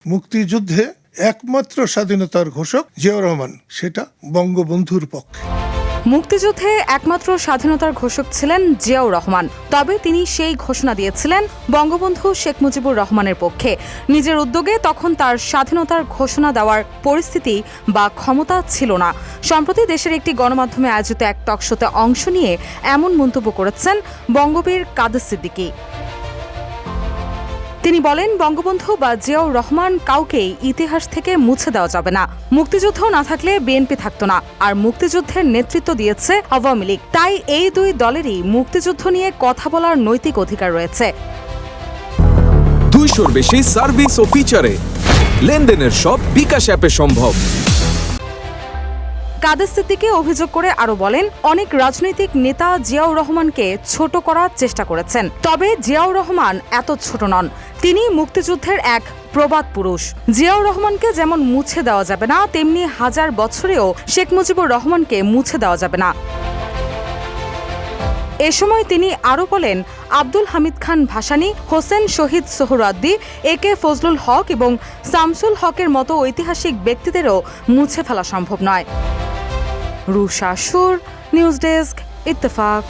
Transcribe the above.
মুক্তিযুদ্ধে একমাত্র স্বাধীনতার ঘোষক জিয়াউর রহমান, সেটা বঙ্গবন্ধুর পক্ষে। মুক্তিযুদ্ধে একমাত্র স্বাধীনতার ঘোষক ছিলেন জিয়াউর রহমান, তবে তিনি সেই ঘোষণা দিয়েছিলেন বঙ্গবন্ধু শেখ মুজিবুর রহমানের পক্ষে। নিজের উদ্যোগে তখন তার স্বাধীনতার ঘোষণা দেওয়ার পরিস্থিতি বা ক্ষমতা ছিল না। সম্প্রতি দেশের একটি গণমাধ্যমে আয়োজিত এক টকশোতে অংশ নিয়ে এমন মন্তব্য করেছেন বঙ্গবীর কাদের সিদ্দিকী। তিনি বলেন, বঙ্গবন্ধু বা জিয়াউর রহমান কাউকেই ইতিহাস থেকে মুছে দেওয়া যাবে না। মুক্তিযুদ্ধ না থাকলে বিএনপি থাকতো না, আর মুক্তিযুদ্ধের নেতৃত্ব দিয়েছে আওয়ামী লীগ। তাই এই দুই দলেরই মুক্তিযুদ্ধ নিয়ে কথা বলার নৈতিক অধিকার রয়েছে। 200-র বেশি সার্ভিস ও ফিচারে লেনদেনের সব বিকাশ অ্যাপে সম্ভব। কাদের সিদ্দিকী অভিযোগ করে আরো বলেন, অনেক রাজনৈতিক নেতা জিয়াউর রহমানকে ছোট করার চেষ্টা করেছেন, তবে জিয়াউর রহমান এত ছোট নন। তিনি মুক্তিযুদ্ধের এক প্রবাদ পুরুষ। জিয়াউর রহমানকে যেমন মুছে দেওয়া যাবে না, তেমনি হাজার বছরেও শেখ মুজিবুর রহমানকে মুছে দেওয়া যাবে না। এ সময় তিনি আরও বলেন, আব্দুল হামিদ খান ভাসানী, হোসেন শহীদ সোহরাওয়ার্দী, একে ফজলুল হক এবং শামসুল হকের মতো ঐতিহাসিক ব্যক্তিদেরও মুছে ফেলা সম্ভব নয়। রুশা সুর, নিউজ ডেস্ক, ইত্তেফাক।